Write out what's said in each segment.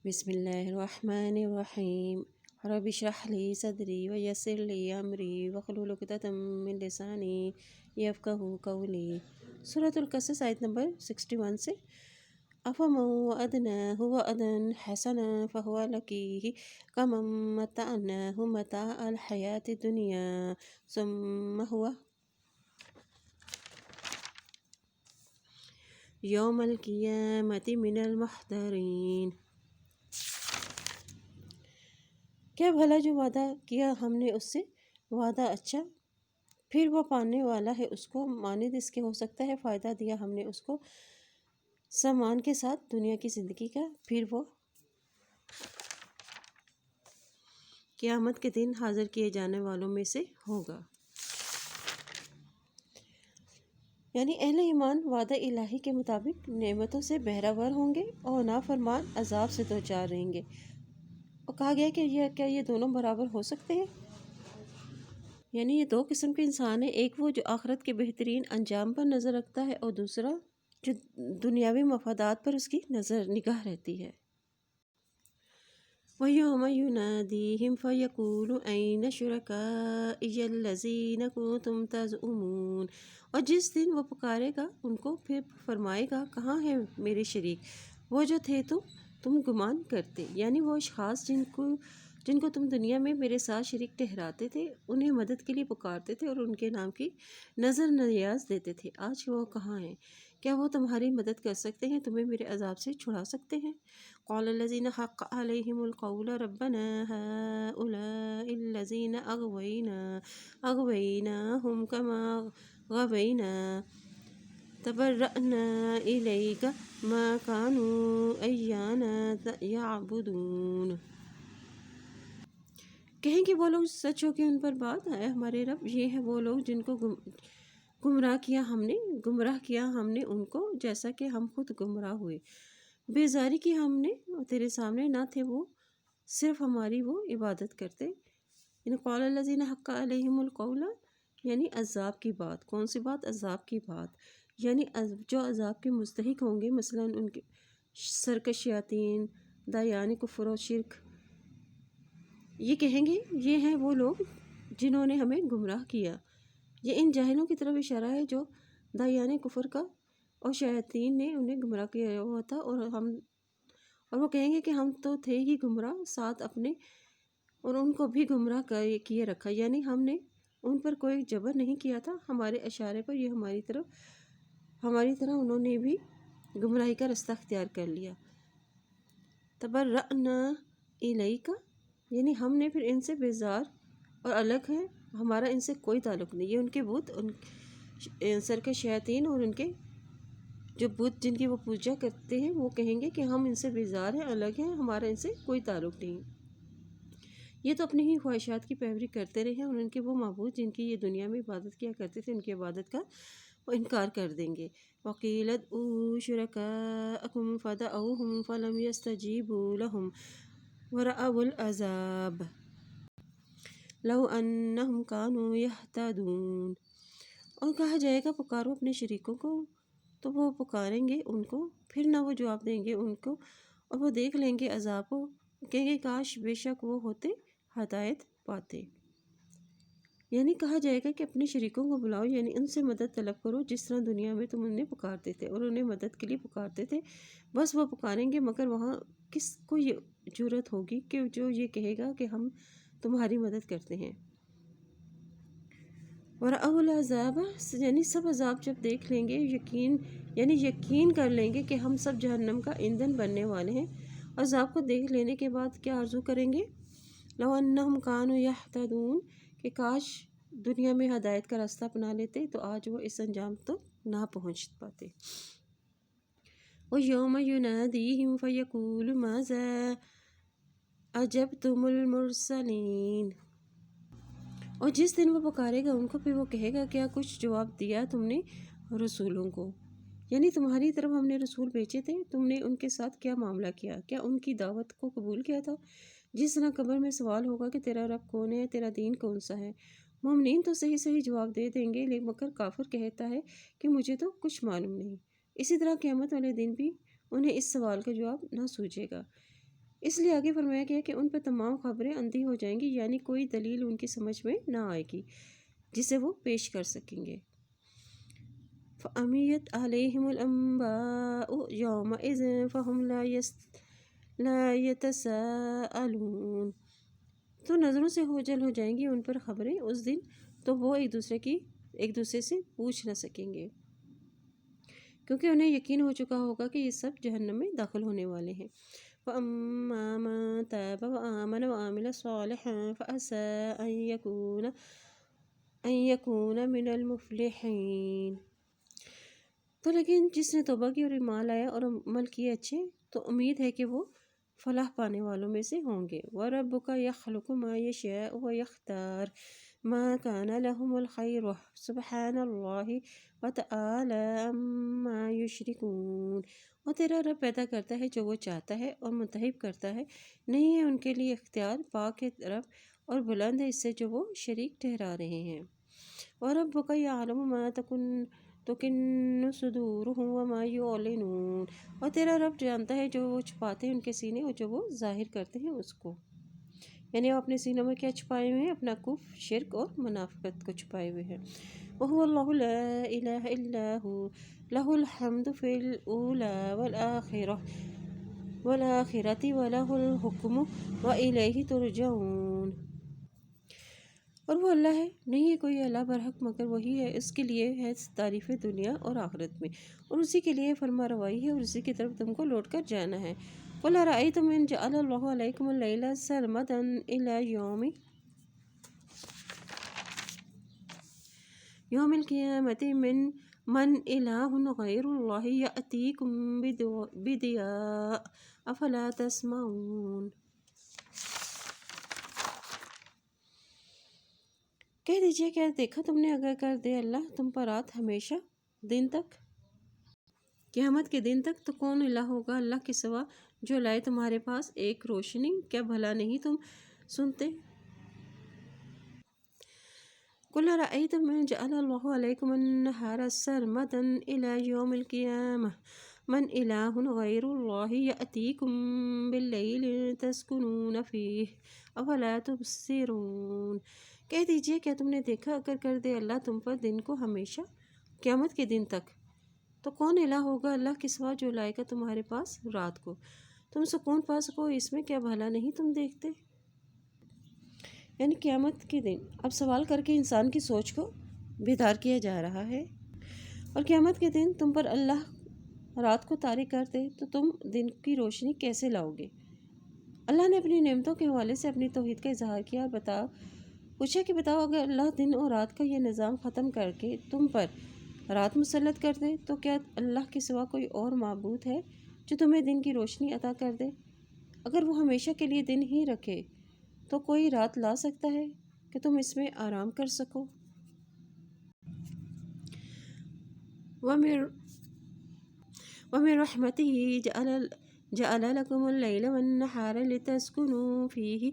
بسم اللہ الرحمن الرحیم رب اشرح لی صدری ویسر لی امری واحلل عقدۃ من لسانی یفقہوا قولی۔ سورۃ القصص آیت نمبر 61 سے افمن وعدناہ وعدا حسنا فہو لقیہ کمن متعناہ متاع الحیاۃ الدنیا ثم ہو یوم القیامۃ من المحضرین۔ کیا بھلا جو وعدہ کیا ہم نے اس سے وعدہ اچھا پھر وہ پانے والا ہے اس کو مانند اس کے ہو سکتا ہے فائدہ دیا ہم نے اس کو سامان کے ساتھ دنیا کی زندگی کا، پھر وہ قیامت کے دن حاضر کیے جانے والوں میں سے ہوگا۔ یعنی اہل ایمان وعدہ الہی کے مطابق نعمتوں سے بہرہ ہوں گے اور نافرمان عذاب سے دوچار رہیں گے۔ اور کہا گیا کہ کیا یہ دونوں برابر ہو سکتے ہیں؟ یعنی یہ دو قسم کے انسان ہیں، ایک وہ جو آخرت کے بہترین انجام پر نظر رکھتا ہے اور دوسرا جو دنیاوی مفادات پر اس کی نگاہ رہتی ہے۔ وَيَوْمَ يُنَادِيهِمْ فَيَقُولُ أَيْنَ شُرَكَائِيَ الَّذِينَ كُنتُمْ تَزْعُمُونَ۔ اور جس دن وہ پکارے گا ان کو، پھر فرمائے گا کہاں ہیں میرے شریک وہ جو تھے تم گمان کرتے۔ یعنی وہ اشخاص جن کو تم دنیا میں میرے ساتھ شریک ٹھہراتے تھے، انہیں مدد کے لیے پکارتے تھے اور ان کے نام کی نظر نیاز دیتے تھے، آج وہ کہاں ہیں؟ کیا وہ تمہاری مدد کر سکتے ہیں، تمہیں میرے عذاب سے چھڑا سکتے ہیں؟ قال الذین حق علیہم القول ربنا هؤلاء الذین اغویناہم کما غوینا تبرأنا الیک ما كانوا ایانا یعبدون۔ کہیں کہ وہ لوگ سچ ہو کہ ان پر بات آیا ہمارے رب، یہ ہیں وہ لوگ جن کو گمراہ کیا ہم نے ان کو، جیسا کہ ہم خود گمراہ ہوئے۔ بیزاری کی ہم نے اور تیرے سامنے نہ تھے وہ، صرف ہماری وہ عبادت کرتے۔ یعنی قال الذین حق علیہم القول، یعنی عذاب کی بات۔ کون سی بات؟ عذاب کی بات۔ یعنی جو عذاب کے مستحق ہوں گے، مثلا ان کے سرکش شیاطین، دایان کفر و شرک، یہ کہیں گے یہ ہیں وہ لوگ جنہوں نے ہمیں گمراہ کیا۔ یہ ان جاہلوں کی طرف اشارہ ہے جو دایان کفر کا اور شیاطین نے انہیں گمراہ کیا ہوا تھا، اور وہ کہیں گے کہ ہم تو تھے ہی گمراہ ساتھ اپنے، اور ان کو بھی گمراہ کیے رکھا۔ یعنی ہم نے ان پر کوئی جبر نہیں کیا تھا، ہمارے اشارے پر یہ ہماری طرح انہوں نے بھی گمراہی کا رستہ اختیار کر لیا۔ تبرأنا الیک، یعنی ہم نے پھر ان سے بیزار اور الگ ہیں، ہمارا ان سے کوئی تعلق نہیں۔ یہ ان کے بت، سرکش شیاطین اور ان کے جو بت جن کی وہ پوجا کرتے ہیں، وہ کہیں گے کہ ہم ان سے بیزار ہیں، الگ ہیں، ہمارا ان سے کوئی تعلق نہیں۔ یہ تو اپنی ہی خواہشات کی پیروی کرتے رہے ہیں، اور ان کے وہ معبود جن کی یہ دنیا میں عبادت کیا کرتے تھے، ان کی عبادت کا وہ انکار کر دیں گے۔ وَقِيلَ ادْعُوا شُرَكَاءَكُمْ فَدَعَوْهُمْ فَلَمْ يَسْتَجِيبُوا لَهُمْ وَرَأَوُا الْعَذَابَ لَوْ أَنَّهُمْ كَانُوا يَهْتَدُونَ۔ اور کہا جائے گا پکارو اپنے شریکوں کو، تو وہ پکاریں گے ان کو، پھر نہ وہ جواب دیں گے ان کو، اور وہ دیکھ لیں گے عذاب کو، کہیں گے کاش بے شک وہ ہوتے ہدایت پاتے۔ یعنی کہا جائے گا کہ اپنے شریکوں کو بلاؤ، یعنی ان سے مدد طلب کرو جس طرح دنیا میں تم انہیں پکارتے تھے اور انہیں مدد کے لیے پکارتے تھے، بس وہ پکاریں گے، مگر وہاں کس کو یہ جرأت ہوگی کہ جو یہ کہے گا کہ ہم تمہاری مدد کرتے ہیں۔ وَرَأَوُا الْعَذَابَ، یعنی سب عذاب جب دیکھ لیں گے، یقین کر لیں گے کہ ہم سب جہنم کا ایندھن بننے والے ہیں، اور عذاب کو دیکھ لینے کے بعد کیا آرزو کریں گے؟ لَوْ أَنَّهُمْ كَانُوا يَهْتَدُونَ، کہ کاش دنیا میں ہدایت کا راستہ اپنا لیتے تو آج وہ اس انجام تک نہ پہنچ پاتے۔ وَيَوْمَ يُنَادِيهِمْ فَيَقُولُ مَاذَا أَجَبْتُمُ الْمُرْسَلِينَ۔ اور جس دن وہ پکارے گا ان کو، پھر وہ کہے گا کیا کچھ جواب دیا تم نے رسولوں کو؟ یعنی تمہاری طرف ہم نے رسول بھیجے تھے، تم نے ان کے ساتھ کیا معاملہ کیا؟ کیا ان کی دعوت کو قبول کیا تھا؟ جس طرح قبر میں سوال ہوگا کہ تیرا رب کون ہے، تیرا دین کون سا ہے، مومنین تو صحیح جواب دے دیں گے، مگر کافر کہتا ہے کہ مجھے تو کچھ معلوم نہیں۔ اسی طرح قیامت والے دن بھی انہیں اس سوال کا جواب نہ سوچے گا۔ اس لیے آگے فرمایا گیا کہ ان پہ تمام خبریں اندھی ہو جائیں گی، یعنی کوئی دلیل ان کی سمجھ میں نہ آئے گی جسے وہ پیش کر سکیں گے۔ فَأَمِيَتْ عَلَيْهِمُ الْأَنبَاءُ يَوْمَئِذٍ فَهُمْ لَا يَتَسَاءَلُونَ، تو نظروں سے اوجھل ہو جائیں گی ان پر خبریں اس دن، تو وہ ایک دوسرے سے پوچھ نہ سکیں گے، کیونکہ انہیں یقین ہو چکا ہوگا کہ یہ سب جہنم میں داخل ہونے والے ہیں۔ فَأَمَّا مَن تَابَ وَآمَنَ وَعَمِلَ صَالِحًا فَعَسَىٰ أَن يَكُونَ مِنَ الْمُفْلِحِينَ، تو لیکن جس نے توبہ کی اور ایمان لایا اور عمل کیے اچھے، تو امید ہے کہ وہ فلاح پانے والوں میں سے ہوں گے۔ وَرَبُّكَ يَخْلُقُ مَا يَشَاءُ وَيَخْتَارُ مَا كَانَ لَهُمُ الْخِيَرَةُ سُبْحَانَ اللَّهِ وَتَعَالَىٰ عَمَّا يُشْرِكُونَ، اور تیرا رب پیدا کرتا ہے جو وہ چاہتا ہے اور منتخب کرتا ہے، نہیں ہے ان کے لیے اختیار، پاک ہے رب اور بلند ہے اس سے جو وہ شریک ٹھہرا رہے ہیں۔ وَرَبُّكَ يَعْلَمُ مَا تُكِنُّ صُدُورُهُمْ وَمَا يُعْلِنُونَ، اور تیرا رب جانتا ہے جو وہ چھپاتے ہیں ان کے سینے اور جو وہ ظاہر کرتے ہیں اس کو، یعنی وہ اپنے سینوں میں کیا چھپائے ہوئے ہیں، اپنا کفر، شرک اور منافقت کو چھپائے ہوئے ہیں۔ وَهُوَ اللَّهُ لَا إِلَٰهَ إِلَّا هُوَ لَهُ الْحَمْدُ فِي الْأُولَىٰ وَالْآخِرَةِ وَلَهُ الْحُكْمُ وَإِلَيْهِ تُرْجَعُونَ، اور وہ اللہ ہے، نہیں ہے کوئی اللہ برحق مگر وہی ہے، اس کے لیے ہے تعریف دنیا اور آخرت میں، اور اسی کے لیے فرما روائی ہے اور اسی کی طرف تم کو لوٹ کر جانا ہے۔ قُلْ أَرَأَيْتُمْ إِنْ جَعَلَ اللَّهُ عَلَيْكُمُ اللَّيْلَ سَرْمَدًا إِلَىٰ يَوْمِ الْقِيَامَةِ مَنْ إِلَٰهٌ غَيْرُ اللَّهِ يَأْتِيكُمْ بِضِيَاءٍ أَفَلَا تَسْمَعُونَ، کہہ دیجئے کیا دیکھا تم نے اگر کر دے اللہ تم پر رات ہمیشہ دن تک، قیامت کے دن تک، تو کون الہ ہوگا اللہ کے سوا جو لائے تمہارے پاس ایک روشنی، کیا بھلا نہیں تم سنتے؟ قُلْ أَرَأَيْتُمْ إِنْ جَعَلَ اللَّهُ عَلَيْكُمُ النَّهَارَ سَرْمَدًا إِلَىٰ يَوْمِ الْقِيَامَةِ مَنْ إِلَٰهٌ غَيْرُ اللَّهِ يَأْتِيكُمْ بِاللَّيْلِ تَسْكُنُونَ فِيهِ أَفَلَا تُبْصِرُونَ، کہہ دیجئے کیا تم نے دیکھا اگر کر دے اللہ تم پر دن کو ہمیشہ قیامت کے دن تک، تو کون الہ ہوگا اللہ کے سوا جو لائے گا تمہارے پاس رات کو تم سکون پا سکو اس میں، کیا بھلا نہیں تم دیکھتے؟ یعنی قیامت کے دن اب سوال کر کے انسان کی سوچ کو بیدار کیا جا رہا ہے، اور قیامت کے دن تم پر اللہ رات کو طاری کر دے تو تم دن کی روشنی کیسے لاؤ گے؟ اللہ نے اپنی نعمتوں کے حوالے سے اپنی توحید کا اظہار کیا اور پوچھا کہ بتاؤ اگر اللہ دن اور رات کا یہ نظام ختم کر کے تم پر رات مسلط کر دے تو کیا اللہ کے سوا کوئی اور معبود ہے جو تمہیں دن کی روشنی عطا کر دے؟ اگر وہ ہمیشہ کے لیے دن ہی رکھے تو کوئی رات لا سکتا ہے کہ تم اس میں آرام کر سکو؟ وَمِن رَحْمَتِهِ جَعَلَ لَكُمُ اللَّيْلَ وَالنَّهَارَ لِتَسْكُنُوا فِيهِ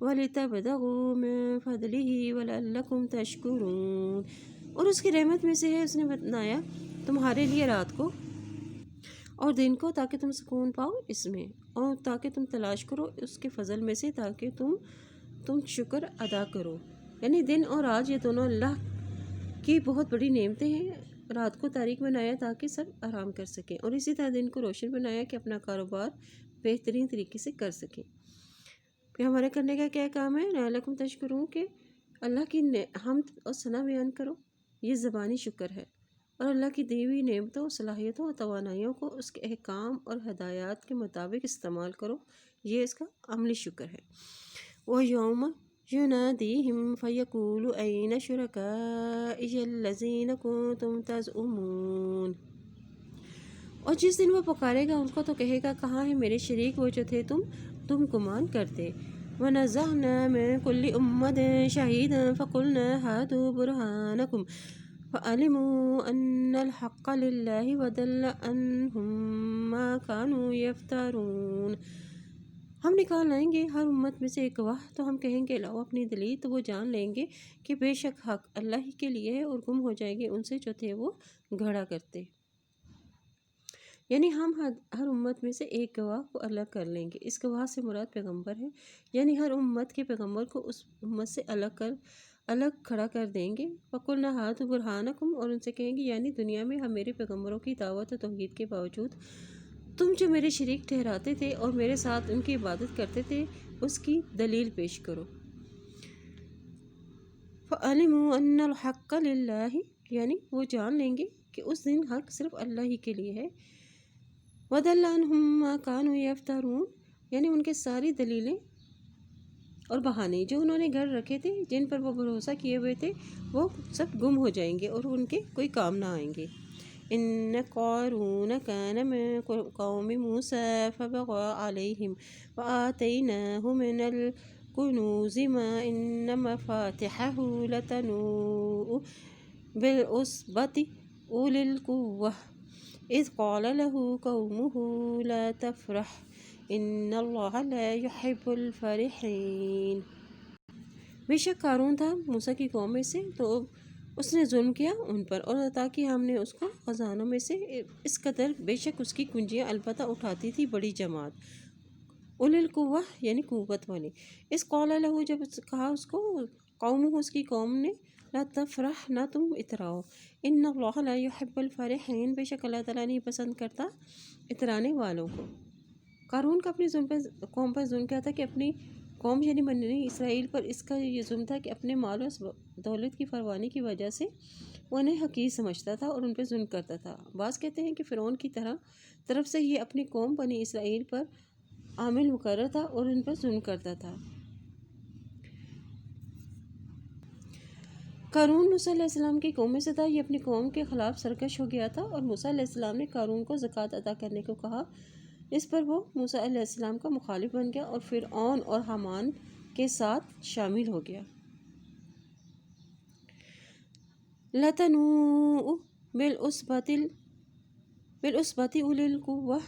وَلِتَبْتَغُوا مِن فَضْلِهِ وَلَعَلَّكُمْ تَشْكُرُونَ، اور اس کی رحمت میں سے ہے اس نے بنایا تمہارے لیے رات کو اور دن کو تاکہ تم سکون پاؤ اس میں، اور تاکہ تم تلاش کرو اس کے فضل میں سے تاکہ تم شکر ادا کرو، یعنی دن اور رات یہ دونوں اللہ کی بہت بڑی نعمتیں ہیں۔ رات کو تاریک بنایا تاکہ سب آرام کر سکیں، اور اسی طرح دن کو روشن بنایا کہ اپنا کاروبار بہترین طریقے سے کر سکیں۔ کہ ہمارے کرنے کا کیا کام ہے؟ لعلکم تشکرون، کہ اللہ کی حمد اور ثنا بیان کرو، یہ زبانی شکر ہے، اور اللہ کی دی ہوئی نعمتوں، صلاحیتوں اور توانائیوں کو اس کے احکام اور ہدایات کے مطابق استعمال کرو، یہ اس کا عملی شکر ہے۔ وَيَوْمَ يُنَادِيهِمْ فَيَقُولُ أَيْنَ شُرَكَائِيَ الَّذِينَ كُنتُمْ تَزْعُمُونَ، اور جس دن وہ پکارے گا ان کو تو کہے گا کہاں ہیں میرے شریک وہ جو تھے تم گمان کرتے۔ وَنَزَعْنَا مِن كُلِّ أُمَّةٍ شَهِيدًا فَقُلْنَا هَاتُوا بُرْهَانَكُمْ فَعَلِمُوا أَنَّ الْحَقَّ لِلَّهِ وَضَلَّ عَنْهُمْ مَا كَانُوا يَفْتَرُونَ، ہم نکال لائیں گے ہر امت میں سے ایک گواہ، تو ہم کہیں گے لاؤ اپنی دلیل، تو وہ جان لیں گے کہ بے شک حق اللہ ہی کے لیے ہے، اور گم ہو جائیں گے ان سے جو تھے وہ گھڑا کرتے۔ یعنی ہم ہر امت میں سے ایک گواہ کو الگ کر لیں گے۔ اس گواہ سے مراد پیغمبر ہے، یعنی ہر امت کے پیغمبر کو اس امت سے الگ کھڑا کر دیں گے۔ وَقُلْنَا هَاتُوا بُرْهَانَكُمْ، اور ان سے کہیں گے یعنی دنیا میں ہم میرے پیغمبروں کی دعوت و توحید کے باوجود تم جو میرے شریک ٹھہراتے تھے اور میرے ساتھ ان کی عبادت کرتے تھے اس کی دلیل پیش کرو۔ فَعَلِمُوا أَنَّ الْحَقَّ لِلَّهِ، یعنی وہ جان لیں گے کہ اس دن حق صرف اللہ ہی کے لیے ہے۔ وَضَلَّ عَنْهُمْ مَا كَانُوا يَفْتَرُونَ، یعنی ان کے ساری دلیلیں اور بہانے جو انہوں نے گھڑ رکھے تھے، جن پر وہ بھروسہ کیے ہوئے تھے، وہ سب گم ہو جائیں گے اور ان کے کوئی کام نہ آئیں گے۔ إِنَّ قَارُونَ كَانَ مِن قَوْمِ مُوسَىٰ فَبَغَىٰ عَلَيْهِمْ وَآتَيْنَاهُ مِنَ الْكُنُوزِ مَا إِنَّ مَفَاتِحَهُ لَتَنُوءُ بِالْعُصْبَةِ أُولِي الْقُوَّةِ إِذْ قَالَ لَهُ قَوْمُهُ لَا تَفْرَحْ إِنَّ اللَّهَ لَا يُحِبُّ الْفَرِحِينَ۔ بے شک قارون تھا موسیٰ کی قوم میں سے، تو اس نے ظلم کیا ان پر، اور عطا کی ہم نے اس کو خزانوں میں سے اس قدر، بے شک اس کی کنجیاں البتہ اٹھاتی تھی بڑی جماعت، اولی القوہ یعنی قوت والے۔ اس قول لہو، جب کہا اس کو قوم، اس کی قوم نے، لا تفرح، نہ تم اتراؤ، ان اللہ لا يحب الفرحین، بے شک اللہ تعالیٰ نہیں پسند کرتا اترانے والوں کو۔ قارون کا اپنی قوم پر ظلم کیا تھا کہ اپنی قوم یعنی بنی اسرائیل پر اس کا یہ ظلم تھا کہ اپنے مال و دولت کی فراوانی کی وجہ سے وہ انہیں حقیر سمجھتا تھا اور ان پہ ظلم کرتا تھا۔ بعض کہتے ہیں کہ فرعون کی طرف سے یہ اپنی قوم بنی اسرائیل پر عامل مقرر تھا اور ان پر ظلم کرتا تھا۔ قارون موسیٰ علیہ السلام کی قوم میں سے تھا، یہ اپنی قوم کے خلاف سرکش ہو گیا تھا، اور موسیٰ علیہ السلام نے قارون کو زکوٰۃ ادا کرنے کو کہا۔ اس پر وہ موسیٰ علیہ السلام کا مخالف بن گیا اور فرعون اور حامان کے ساتھ شامل ہو گیا۔ لَتَنُوءُ بِالْعُصْبَةِ أُولِي الْقُوَّةِ،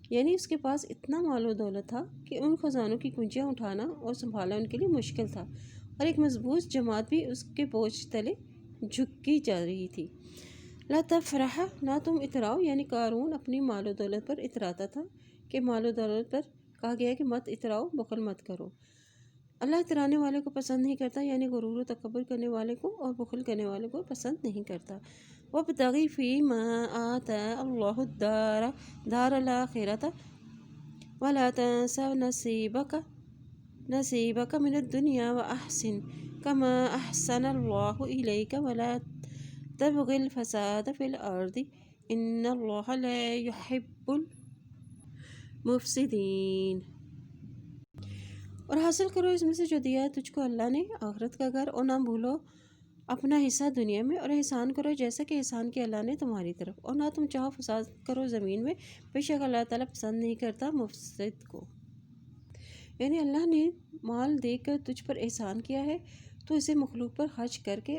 یعنی اس کے پاس اتنا مال و دولت تھا کہ ان خزانوں کی کنجیاں اٹھانا اور سنبھالنا ان کے لیے مشکل تھا، اور ایک مضبوط جماعت بھی اس کے بوجھ تلے جھکی جا رہی تھی۔ لا تفرح، نہ تم اتراؤ، یعنی قارون اپنی مال و دولت پر اتراتا تھا کہ مال و دولت پر کہا گیا کہ مت اتراؤ، بخل مت کرو۔ اللہ اترانے والے کو پسند نہیں کرتا، یعنی غرور و تکبر کرنے والے کو اور بخل کرنے والے کو پسند نہیں کرتا۔ وَابْتَغِ فِيمَا آتَاكَ اللَّهُ الدَّارَ الْآخِرَةَ وَلَا تَنْسَ نَصِيبَكَ مِنَ الدُّنْيَا وَأَحْسِنْ كَمَا أَحْسَنَ اللَّهُ إِلَيْكَ وَلَا تَبْغِ الْفَسَادَ فِي الْأَرْضِ إِنَّ اللَّهَ لَا يُحِبُّ الْمُفْسِدِينَ۔ اور حاصل کرو اس میں سے جو دیا ہے تجھ کو اللہ نے، آخرت کا گھر، اور نہ بھولو اپنا حصہ دنیا میں، اور احسان کرو جیسا کہ احسان کیا اللہ نے تمہاری طرف، اور نہ تم چاہو فساد کرو زمین میں، بے شک اللہ تعالیٰ پسند نہیں کرتا مفسد کو۔ یعنی اللہ نے مال دے کر تجھ پر احسان کیا ہے، تو اسے مخلوق پر خرچ کر کے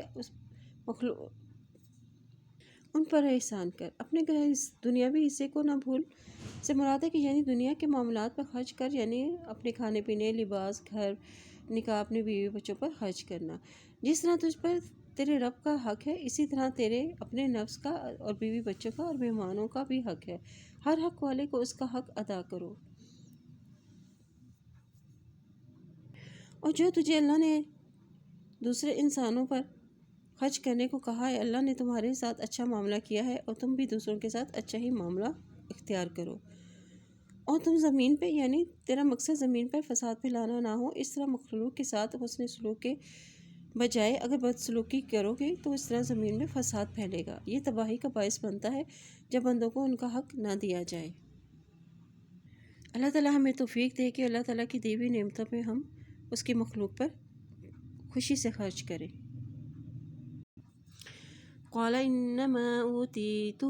ان پر احسان کر، اپنے دنیاوی حصے کو نہ بھول۔ سے مراد ہے کہ یعنی دنیا کے معاملات پر خرچ کر، یعنی اپنے کھانے پینے، لباس، گھر، نکاح، اپنے بیوی بچوں پر خرچ کرنا۔ جس طرح تجھ پر تیرے رب کا حق ہے، اسی طرح تیرے اپنے نفس کا اور بیوی بچوں کا اور مہمانوں کا بھی حق ہے۔ ہر حق والے کو اس کا حق ادا کرو۔ اور جو تجھے اللہ نے دوسرے انسانوں پر خرچ کرنے کو کہا ہے، اللہ نے تمہارے ساتھ اچھا معاملہ کیا ہے، اور تم بھی دوسروں کے ساتھ اچھا ہی معاملہ اختیار کرو۔ اور تم زمین پہ، یعنی تیرا مقصد زمین پر فساد پھیلانا نہ ہو، اس طرح مخلوق کے ساتھ حسن سلوک کے بجائے اگر بدسلوکی کرو گے تو اس طرح زمین میں فساد پھیلے گا۔ یہ تباہی کا باعث بنتا ہے جب بندوں کو ان کا حق نہ دیا جائے۔ اللہ تعالیٰ ہمیں توفیق دے کہ اللہ تعالیٰ کی دی ہوئی نعمتوں پہ ہم اس کی مخلوق پر خوشی سے خرچ کریں۔ قال انما اوتیتہ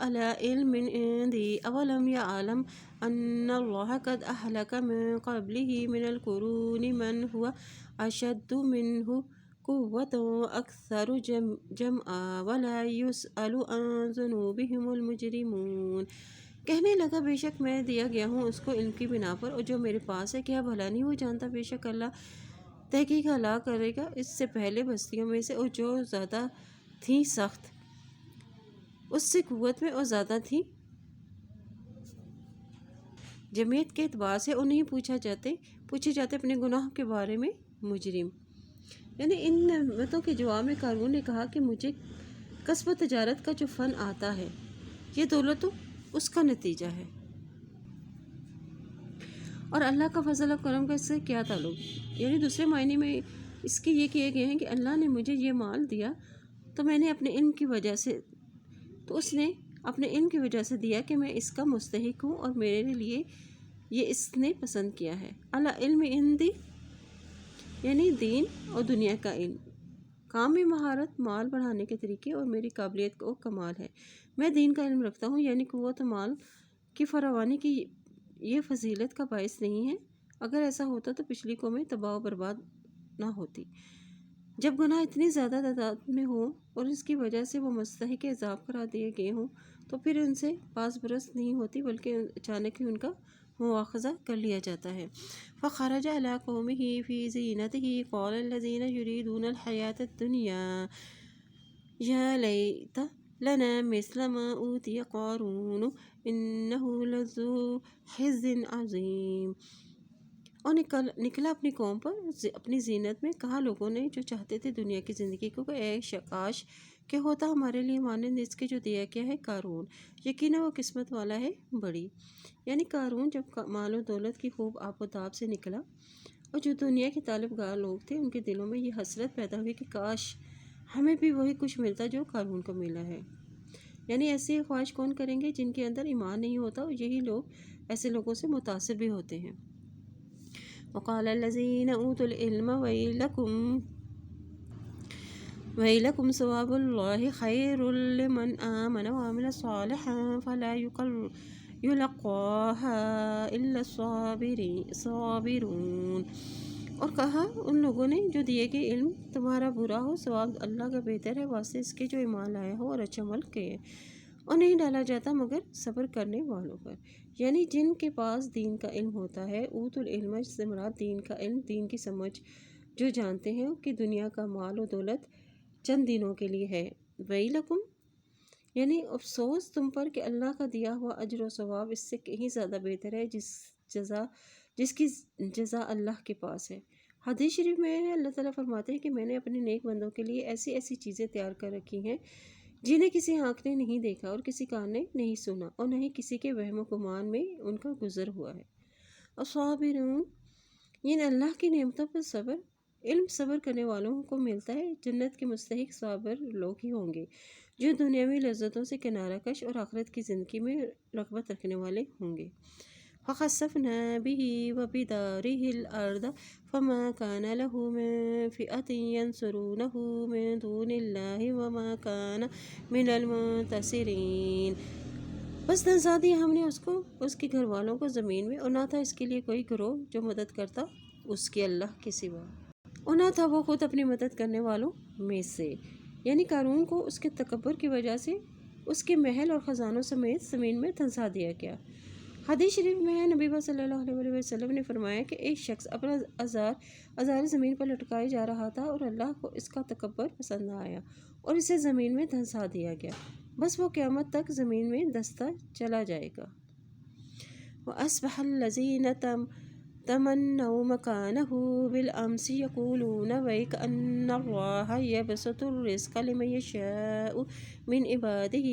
علی علم عندی اولم یعلم ان اللہ قد اہلک من قبلہ من القرون من هو اشد منہ قوة واکثر جمعا ولا یسأل عن ذنوبہم المجرمون۔ کہنے لگا بے شک میں دیا گیا ہوں اس کو علم کی بنا پر، اور جو میرے پاس ہے کیا بھلا نہیں وہ جانتا؟ بے شک اللہ تحقیق ہلاک کرے گا اس سے پہلے بستیوں میں سے، اور جو زیادہ تھیں سخت اس سے قوت میں اور زیادہ تھیں جمعیت کے اعتبار سے، انہیں پوچھے جاتے اپنے گناہوں کے بارے میں مجرم۔ یعنی ان نعمتوں کے جواب میں قارون نے کہا کہ مجھے کسب و تجارت کا جو فن آتا ہے، یہ دولت تو اس کا نتیجہ ہے، اور اللہ کا فضل و کرم کا اس سے کیا تعلق؟ یعنی دوسرے معنی میں اس کے یہ کہے گئے ہیں کہ اللہ نے مجھے یہ مال دیا تو میں نے اپنے علم کی وجہ سے، تو اس نے اپنے علم کی وجہ سے دیا کہ میں اس کا مستحق ہوں، اور میرے لیے یہ اس نے پسند کیا ہے۔ اللہ علم عندی، یعنی دین اور دنیا کا علم، کام میں مہارت، مال بڑھانے کے طریقے اور میری قابلیت کو کمال ہے۔ میں دین کا علم رکھتا ہوں، یعنی قوت و مال کی فراوانی کی یہ فضیلت کا باعث نہیں ہے۔ اگر ایسا ہوتا تو پچھلی قومیں تباہ و برباد نہ ہوتی۔ جب گناہ اتنی زیادہ تعداد میں ہوں اور اس کی وجہ سے وہ مستحق عذاب قرار دیے گئے ہوں تو پھر ان سے باز برس نہیں ہوتی، بلکہ اچانک ہی ان کا مواخذہ کر لیا جاتا ہے۔ فخرج علی قومہ فی زینتہ قال الذین یریدون الحیاۃ الدنیا یا لیت لنا مثل ما اوتی قارون انہ لذو حظ عظیم۔ اور نکلا اپنی قوم پر اپنی زینت میں، کہا لوگوں نے جو چاہتے تھے دنیا کی زندگی کو کہ اے کاش کہ ہوتا ہمارے لیے مانند اس کے جو دیا کیا ہے قارون، یقیناً وہ قسمت والا ہے بڑی۔ یعنی قارون جب مال و دولت کی خوب آب و تاب سے نکلا، اور جو دنیا کے طالب گار لوگ تھے ان کے دلوں میں یہ حسرت پیدا ہوئی کہ کاش ہمیں بھی وہی کچھ ملتا جو قارون کو ملا ہے۔ یعنی ایسی خواہش کون کریں گے جن کے اندر ایمان نہیں ہوتا، اور یہی لوگ ایسے لوگوں سے متاثر بھی ہوتے ہیں۔ وقال الذین اوتوا العلم ویلکم ثواب اللہ خیر لمن آمن وعمل صالحا فلا یلقاها الا الصابرون۔ اور کہا ان لوگوں نے جو دیے گئے علم تمہارا برا ہو، ثواب اللہ کا بہتر ہے واسطے اس کے جو ایمان لائے ہو اور اچھا عمل کیے، اور نہیں ڈالا جاتا مگر صبر کرنے والوں پر۔ یعنی جن کے پاس دین کا علم ہوتا ہے، اوت العلم سے مراد دین کا علم، دین کی سمجھ، جو جانتے ہیں کہ دنیا کا مال و دولت چند دنوں کے لیے ہے۔ ویلکم، یعنی افسوس تم پر کہ اللہ کا دیا ہوا اجر و ثواب اس سے کہیں زیادہ بہتر ہے، جس کی جزا اللہ کے پاس ہے۔ حدیث شریف میں ہے اللہ تعالیٰ فرماتے ہیں کہ میں نے اپنے نیک بندوں کے لیے ایسی ایسی چیزیں تیار کر رکھی ہیں جنہیں کسی آنکھ نے نہیں دیکھا اور کسی کان نے نہیں سنا، اور نہ ہی کسی کے وہم و گمان میں ان کا گزر ہوا ہے۔ اور صابرون، یعنی اللہ کی نعمتوں پر صبر، علم صبر کرنے والوں کو ملتا ہے۔ جنت کے مستحق صابر لوگ ہی ہوں گے جو دنیاوی لذتوں سے کنارہ کش اور آخرت کی زندگی میں رغبت رکھنے والے ہوں گے۔ فَخَسَفْنَا بِهِ وَبِدَارِهِ الْأَرْضَ فَمَا كَانَ لَهُ مِنْ فِئَةٍ يَنْصُرُونَهُ مِنْ دُونِ اللَّهِ وَمَا كَانَ مِنَ الْمُنْتَصِرِينَ۔ بس دھنسا دیا ہم نے اس کو، اس کے گھر والوں کو زمین میں، اور نہ تھا اس کے لیے کوئی گروہ جو مدد کرتا اس کے اللہ کے سوا، اور نہ تھا وہ خود اپنی مدد کرنے والوں میں سے۔ یعنی قارون کو اس کے تکبر کی وجہ سے اس کے محل اور خزانوں سمیت زمین میں دھنسا دیا گیا۔ حدیث شریف میں ہے نبی صلی اللہ علیہ وسلم نے فرمایا کہ ایک شخص اپنا ازار زمین پر لٹکائے جا رہا تھا، اور اللہ کو اس کا تکبر پسند نہ آیا اور اسے زمین میں دھنسا دیا گیا، بس وہ قیامت تک زمین میں دھنستا چلا جائے گا۔ وَأَصْبَحَ الَّذِينَ تَمَنَّوْا مَكَانَهُ بِالْأَمْسِ يَقُولُونَ وَيْكَأَنَّ اللَّهَ يَبْسُطُ الرِّزْقَ لِمَن يَشَاءُ مِنْ عِبَادِهِ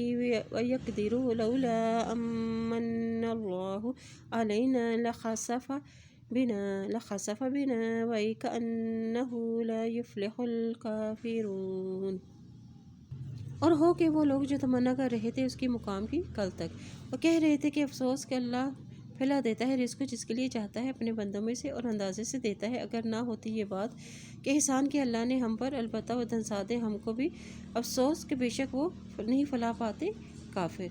وَيَقْدِرُ لَوْلَا أَمَّنَّ اللَّهُ عَلَيْنَا لَخَسَفَ بِنَا وَيْكَأَنَّهُ لَا يُفْلِحُ الْكَافِرُونَ۔ اور ہو کہ وہ لوگ جو تمنا کر رہے تھے اس کی مقام کی کل تک، اور کہہ رہے تھے کہ افسوس کہ اللہ پھیلا دیتا ہے رزق جس کے لیے چاہتا ہے اپنے بندوں میں سے، اور اندازے سے دیتا ہے۔ اگر نہ ہوتی یہ بات کہ احسان کیا اللہ نے ہم پر، البتہ وہ دھنسا دے ہم کو بھی، افسوس کہ بے شک وہ نہیں فلاح پاتے کافر۔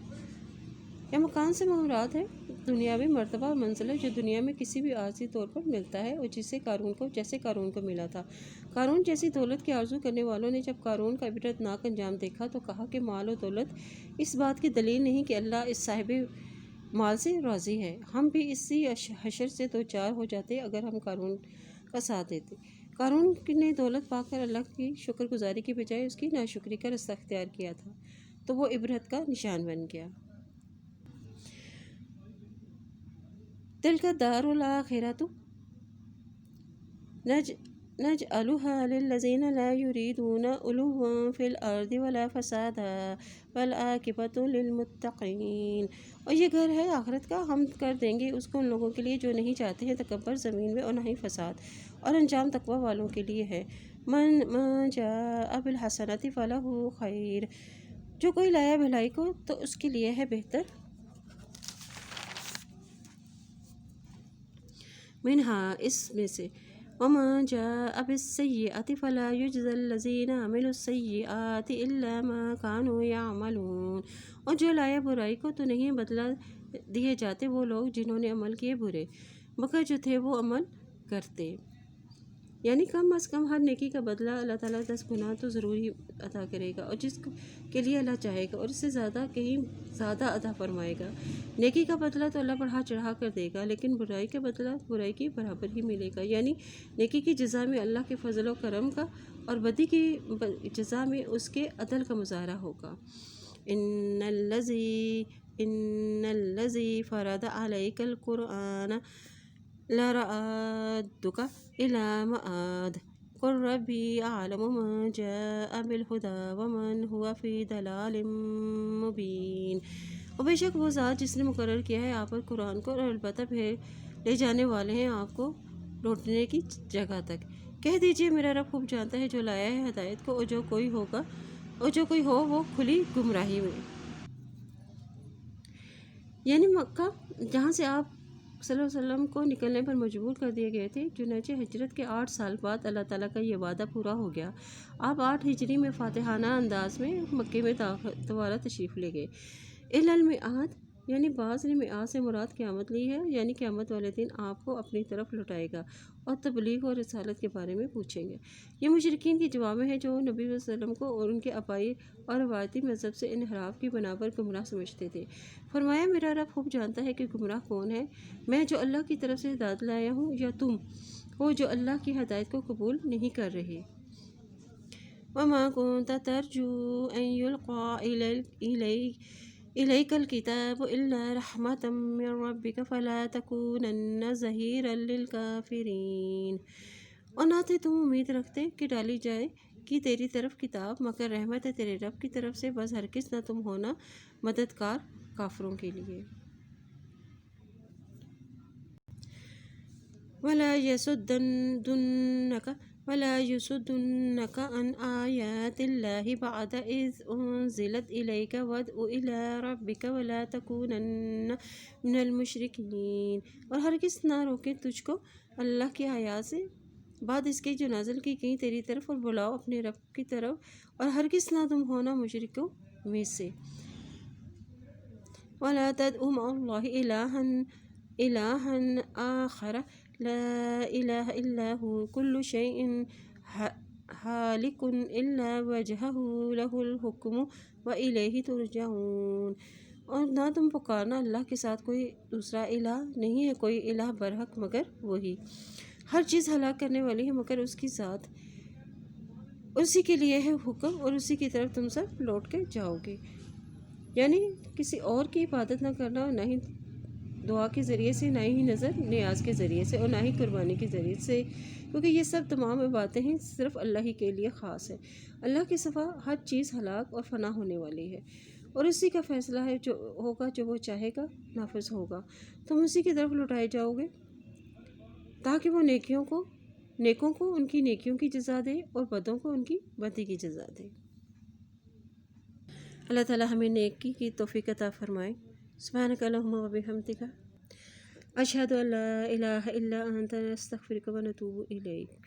یا مکان سے مراد ہے دنیاوی مرتبہ اور منزلہ جو دنیا میں کسی بھی عارضی طور پر ملتا ہے، اور جیسے قارون کو ملا تھا۔ قارون جیسی دولت کی آرزو کرنے والوں نے جب قارون کا عبرت ناک انجام دیکھا تو کہا کہ مال و دولت اس بات کی دلیل نہیں کہ اللہ اس صاحب مال سے راضی ہے، ہم بھی اسی حشر سے دوچار ہو جاتے اگر ہم قارون کا ساتھ دیتے۔ قارون نے دولت پا کر اللہ کی شکر گزاری کی بجائے اس کی ناشکری کا رستہ اختیار کیا تھا۔ تو وہ عبرت کا نشان بن گیا۔ تلک الدار الآخرۃ نجعلها للذین لا یریدون علوا فی الارض ولا فسادا والعاقبۃ للمتقین۔ اور یہ گھر ہے آخرت کا، ہم کر دیں گے اس کو ان لوگوں کے لیے جو نہیں چاہتے ہیں تکبر زمین میں اور نہ ہی فساد، اور انجام تقوی والوں کے لیے ہے۔ من جاء بالحسنۃ فلہ خیر، جو کوئی لایا بھلائی کو تو اس کے لیے ہے بہتر۔ منہا، اس میں سے، ومن جاء بالسیئۃ فلا یجزی الذین عملوا السیئات الا ما كانوا یعملون، اور جو لایا برائی کو تو نہیں بدلہ دیے جاتے وہ لوگ جنہوں نے عمل کیے برے مگر جو تھے وہ عمل کرتے۔ یعنی کم از کم ہر نیکی کا بدلہ اللہ تعالیٰ 10 گنا تو ضرور ہی عطا کرے گا، اور جس کے لیے اللہ چاہے گا اور اس سے زیادہ کہیں زیادہ عطا فرمائے گا۔ نیکی کا بدلہ تو اللہ بڑھا چڑھا کر دے گا، لیکن برائی کا بدلہ برائی کی برابر ہی ملے گا۔ یعنی نیکی کی جزا میں اللہ کے فضل و کرم کا، اور بدی کی جزا میں اس کے عدل کا مظاہرہ ہوگا۔ ان الذی فرض علیک القرآن لرادک الی معاد قل ربی اعلم من جاء بالہدی ومن هو فی ضلال مبین۔ اور بے شک وہ ذات جس نے مقرر کیا ہے آپ پر قرآن کو، اور البتہ پھر لے جانے والے ہیں آپ کو لوٹنے کی جگہ تک۔ کہہ دیجئے میرا رب خوب جانتا ہے جو لایا ہے ہدایت کو، اور جو کوئی ہو وہ کھلی گمراہی میں۔ یعنی مکہ جہاں سے آپ صلی اللہ علیہ وسلم کو نکلنے پر مجبور کر دیے گئے تھے، چنانچہ ہجرت کے 8 سال بعد اللہ تعالیٰ کا یہ وعدہ پورا ہو گیا۔ آپ 8 ہجری میں فاتحانہ انداز میں مکے میں دوبارہ تشریف لے گئے۔ الی المیعاد، یعنی بعض نے میعاد سے مراد قیامت لی ہے، یعنی قیامت والے دن آپ کو اپنی طرف لوٹائے گا اور تبلیغ اور رسالت کے بارے میں پوچھیں گے۔ یہ مشرکین کی جواب ہے جو نبی صلی اللہ علیہ وسلم کو اور ان کے آبائی اور روایتی مذہب سے انحراف کی بنا پر گمراہ سمجھتے تھے۔ فرمایا میرا رب خوب جانتا ہے کہ گمراہ کون ہے، میں جو اللہ کی طرف سے ہدایت لایا ہوں، یا تم ہو جو اللہ کی ہدایت کو قبول نہیں کر رہے۔ وما كنت ترجو ان يلقى إليك الكتاب إلا رحمة من ربك فلا تكونن ظهيرا للكافرين، اور نہ تھے تم امید رکھتے کہ ڈالی جائے کہ تیری طرف کتاب مگر رحمت ہے تیرے رب کی طرف سے، بس ہرگز نہ تم ہونا مددگار کافروں کے لیے۔ ولا يصدنك عن آيات الله بعد إذ أنزلت إليك وادع إلى ربك ولا تكونن من المشركين، اور ہرگز نہ روکے تجھ کو اللہ کی آیات سے بعد اس کے جو نازل کی گئیں تیری طرف، اور بلاؤ اپنے رب کی طرف اور ہرگز نہ تم ہونا مشرکوں میں سے۔ ولا تدع مع الله إلها آخر لا إله إلا هو كل شيء هالك إلا وجهه له الحكم وإليه ترجعون، اور نہ تم پکارنا اللہ کے ساتھ کوئی دوسرا الہ، نہیں ہے کوئی الہ برحق مگر وہی، ہر چیز ہلاک کرنے والی ہے مگر اس کی ذات، اسی کے لیے ہے حکم اور اسی کی طرف تم سب لوٹ کے جاؤ گے۔ یعنی کسی اور کی عبادت نہ کرنا، اور نہ ہی دعا کے ذریعے سے، نہ ہی نظر نیاز کے ذریعے سے، اور نہ ہی قربانی کے ذریعے سے، کیونکہ یہ سب تمام باتیں ہیں صرف اللہ ہی کے لیے خاص ہے۔ اللہ کے سوا ہر چیز ہلاک اور فنا ہونے والی ہے، اور اسی کا فیصلہ ہے جو ہوگا، جو وہ چاہے گا نافذ ہوگا۔ تم اسی کی طرف لوٹائے جاؤ گے تاکہ وہ نیکوں کو ان کی نیکیوں کی جزا دے اور بدوں کو ان کی بدی کی جزا دے۔ اللہ تعالیٰ ہمیں نیکی کی توفیق عطا فرمائے۔ سبحانک اللہم و بحمدک، اشہد ان لا الہ الا انت، نستغفرک و نتوب الیک۔